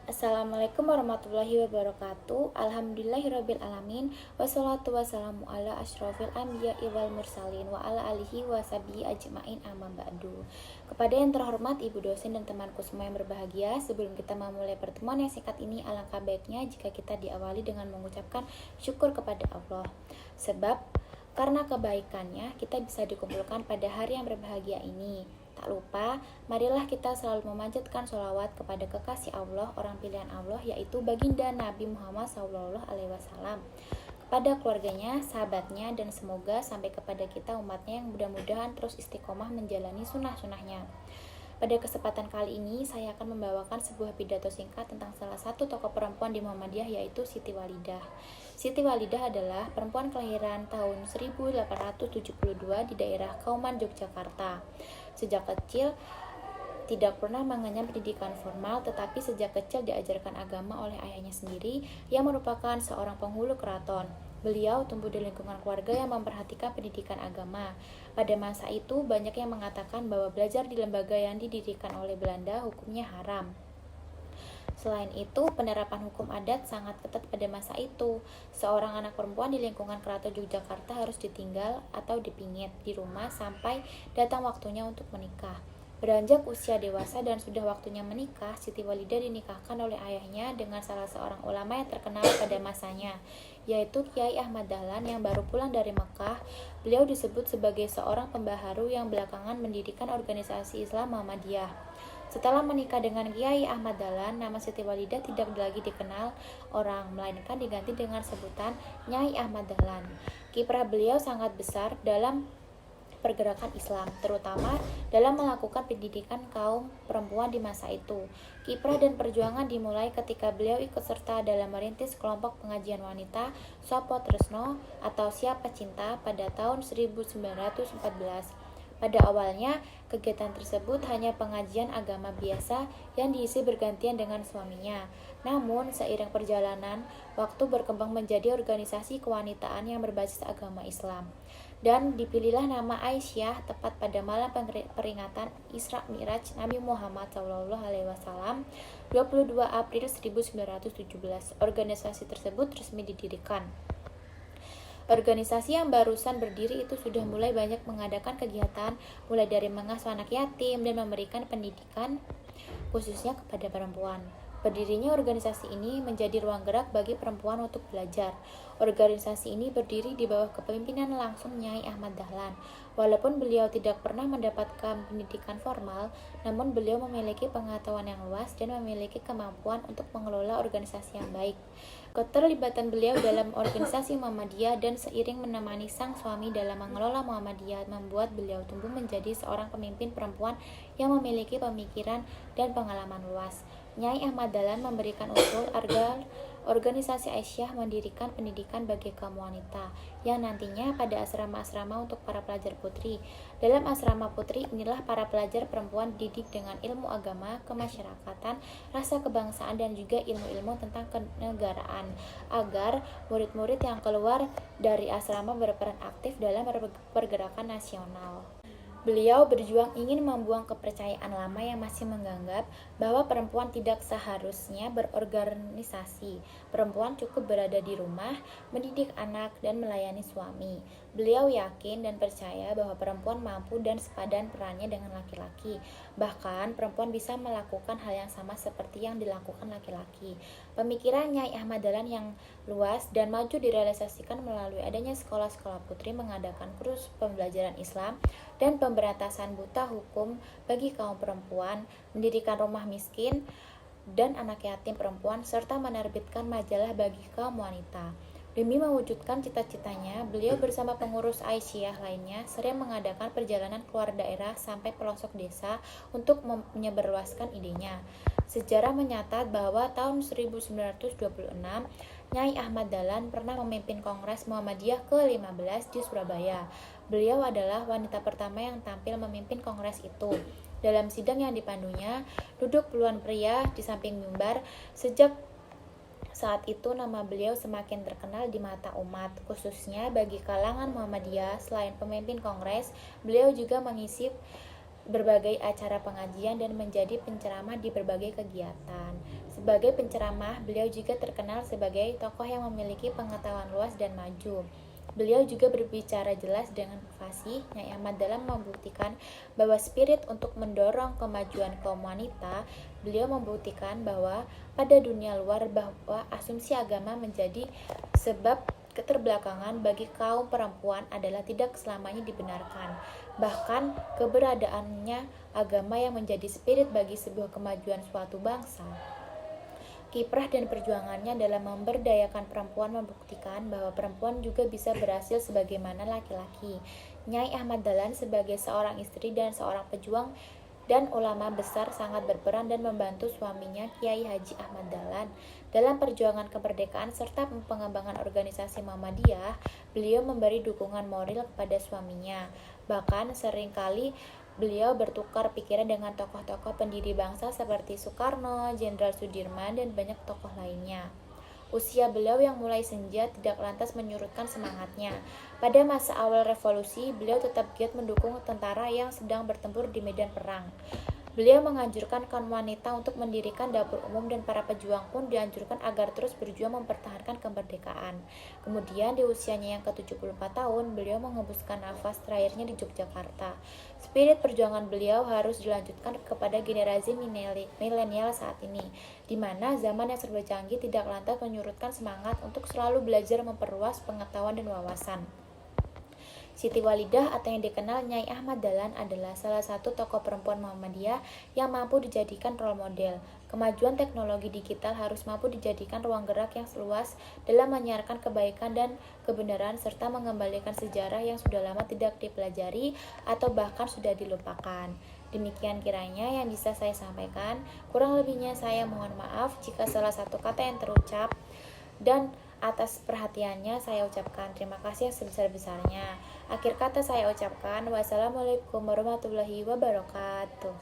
Assalamualaikum warahmatullahi wabarakatuh. Alhamdulillahirabbil alamin. Wassalatu wassalamu ala asyrofil anbiya'i wal mursalin wa ala alihi wa sahbihi ajmain amma ba'du. Kepada yang terhormat ibu dosen dan temanku semua yang berbahagia, sebelum kita memulai pertemuan yang singkat ini, alangkah baiknya jika kita diawali dengan mengucapkan syukur kepada Allah. Sebab karena kebaikannya kita bisa dikumpulkan pada hari yang berbahagia ini. Tak lupa, marilah kita selalu memanjatkan sholawat kepada kekasih Allah, orang pilihan Allah, yaitu baginda Nabi Muhammad SAW, kepada keluarganya, sahabatnya, dan semoga sampai kepada kita umatnya yang mudah-mudahan terus istiqomah menjalani sunnah-sunnahnya. Pada kesempatan kali ini, saya akan membawakan sebuah pidato singkat tentang salah satu tokoh perempuan di Muhammadiyah, yaitu Siti Walidah. Siti Walidah adalah perempuan kelahiran tahun 1872 di daerah Kauman, Yogyakarta. Sejak kecil tidak pernah mengenyam pendidikan formal, tetapi sejak kecil diajarkan agama oleh ayahnya sendiri yang merupakan seorang penghulu keraton. Beliau tumbuh di lingkungan keluarga yang memperhatikan pendidikan agama. Pada masa itu, banyak yang mengatakan bahwa belajar di lembaga yang didirikan oleh Belanda hukumnya haram. Selain itu, penerapan hukum adat sangat ketat pada masa itu. Seorang anak perempuan di lingkungan keraton Yogyakarta harus ditinggal atau dipingit di rumah sampai datang waktunya untuk menikah. Beranjak usia dewasa dan sudah waktunya menikah, Siti Walidah dinikahkan oleh ayahnya dengan salah seorang ulama yang terkenal pada masanya, yaitu Kiai Ahmad Dahlan yang baru pulang dari Mekah. Beliau disebut sebagai seorang pembaharu yang belakangan mendirikan organisasi Islam Muhammadiyah. Setelah menikah dengan Kiai Ahmad Dahlan, nama Siti Walidah tidak lagi dikenal orang, melainkan diganti dengan sebutan Nyai Ahmad Dahlan. Kiprah beliau sangat besar dalam pergerakan Islam, terutama dalam melakukan pendidikan kaum perempuan di masa itu. Kiprah dan perjuangan dimulai ketika beliau ikut serta dalam merintis kelompok pengajian wanita Sopo Tresno atau Siapa Cinta pada tahun 1914. Pada awalnya, kegiatan tersebut hanya pengajian agama biasa yang diisi bergantian dengan suaminya. Namun, seiring perjalanan, waktu berkembang menjadi organisasi kewanitaan yang berbasis agama Islam. Dan dipilihlah nama Aisyah tepat pada malam peringatan Isra Mi'raj Nabi Muhammad SAW 22 April 1917. Organisasi tersebut resmi didirikan. Organisasi yang barusan berdiri itu sudah mulai banyak mengadakan kegiatan, mulai dari mengasuh anak yatim dan memberikan pendidikan khususnya kepada perempuan. Berdirinya organisasi ini menjadi ruang gerak bagi perempuan untuk belajar. Organisasi ini berdiri di bawah kepemimpinan langsung Nyai Ahmad Dahlan. Walaupun beliau tidak pernah mendapatkan pendidikan formal, namun beliau memiliki pengetahuan yang luas dan memiliki kemampuan untuk mengelola organisasi yang baik. Keterlibatan beliau dalam organisasi Muhammadiyah dan seiring menemani sang suami dalam mengelola Muhammadiyah membuat beliau tumbuh menjadi seorang pemimpin perempuan yang memiliki pemikiran dan pengalaman luas. Nyai Ahmad Dahlan memberikan usul agar organisasi Aisyah mendirikan pendidikan bagi kaum wanita yang nantinya pada asrama-asrama untuk para pelajar putri. Dalam asrama putri inilah para pelajar perempuan dididik dengan ilmu agama, kemasyarakatan, rasa kebangsaan dan juga ilmu-ilmu tentang kenegaraan agar murid-murid yang keluar dari asrama berperan aktif dalam pergerakan nasional. Beliau berjuang ingin membuang kepercayaan lama yang masih menganggap bahwa perempuan tidak seharusnya berorganisasi. Perempuan cukup berada di rumah, mendidik anak, dan melayani suami. Beliau yakin dan percaya bahwa perempuan mampu dan sepadan perannya dengan laki-laki. Bahkan, perempuan bisa melakukan hal yang sama seperti yang dilakukan laki-laki. Pemikiran Nyai Ahmad Dahlan yang luas dan maju direalisasikan melalui adanya sekolah-sekolah putri mengadakan kursus pembelajaran Islam dan pemberantasan buta hukum bagi kaum perempuan, mendirikan rumah miskin dan anak yatim perempuan, serta menerbitkan majalah bagi kaum wanita. Demi mewujudkan cita-citanya, beliau bersama pengurus Aisyah lainnya sering mengadakan perjalanan keluar daerah sampai pelosok desa untuk menyebarluaskan idenya. Sejarah menyatat bahwa tahun 1926, Nyai Ahmad Dahlan pernah memimpin Kongres Muhammadiyah ke-15 di Surabaya. Beliau adalah wanita pertama yang tampil memimpin kongres itu. Dalam sidang yang dipandunya, duduk puluhan pria di samping mimbar. Sejak saat itu nama beliau semakin terkenal di mata umat, khususnya bagi kalangan Muhammadiyah. Selain pemimpin kongres, beliau juga mengisi berbagai acara pengajian dan menjadi penceramah di berbagai kegiatan. Sebagai penceramah, beliau juga terkenal sebagai tokoh yang memiliki pengetahuan luas dan maju. Beliau juga berbicara jelas dengan fasih. Nyai Ahmad Dahlan membuktikan bahwa spirit untuk mendorong kemajuan kaum wanita. Beliau membuktikan bahwa pada dunia luar bahwa asumsi agama menjadi sebab keterbelakangan bagi kaum perempuan adalah tidak selamanya dibenarkan. Bahkan keberadaannya agama yang menjadi spirit bagi sebuah kemajuan suatu bangsa. Kiprah dan perjuangannya dalam memberdayakan perempuan membuktikan bahwa perempuan juga bisa berhasil sebagaimana laki-laki. Nyai Ahmad Dahlan sebagai seorang istri dan seorang pejuang dan ulama besar sangat berperan dan membantu suaminya Kiai Haji Ahmad Dahlan dalam perjuangan kemerdekaan serta pengembangan organisasi Muhammadiyah. Beliau memberi dukungan moral kepada suaminya. Bahkan seringkali beliau bertukar pikiran dengan tokoh-tokoh pendiri bangsa seperti Soekarno, Jenderal Sudirman, dan banyak tokoh lainnya. Usia beliau yang mulai senja tidak lantas menyurutkan semangatnya. Pada masa awal revolusi, beliau tetap giat mendukung tentara yang sedang bertempur di medan perang. Beliau menganjurkan kaum wanita untuk mendirikan dapur umum dan para pejuang pun dianjurkan agar terus berjuang mempertahankan kemerdekaan. Kemudian di usianya yang ke-74 tahun, beliau mengembuskan nafas terakhirnya di Yogyakarta. Spirit perjuangan beliau harus dilanjutkan kepada generasi milenial saat ini, di mana zaman yang serba canggih tidak lantas menyurutkan semangat untuk selalu belajar memperluas pengetahuan dan wawasan. Siti Walidah atau yang dikenal Nyai Ahmad Dahlan adalah salah satu tokoh perempuan Muhammadiyah yang mampu dijadikan role model. Kemajuan teknologi digital harus mampu dijadikan ruang gerak yang luas dalam menyiarkan kebaikan dan kebenaran serta mengembalikan sejarah yang sudah lama tidak dipelajari atau bahkan sudah dilupakan. Demikian kiranya yang bisa saya sampaikan. Kurang lebihnya saya mohon maaf jika salah satu kata yang terucap, dan atas perhatiannya saya ucapkan terima kasih yang sebesar-besarnya. Akhir kata saya ucapkan wassalamualaikum warahmatullahi wabarakatuh.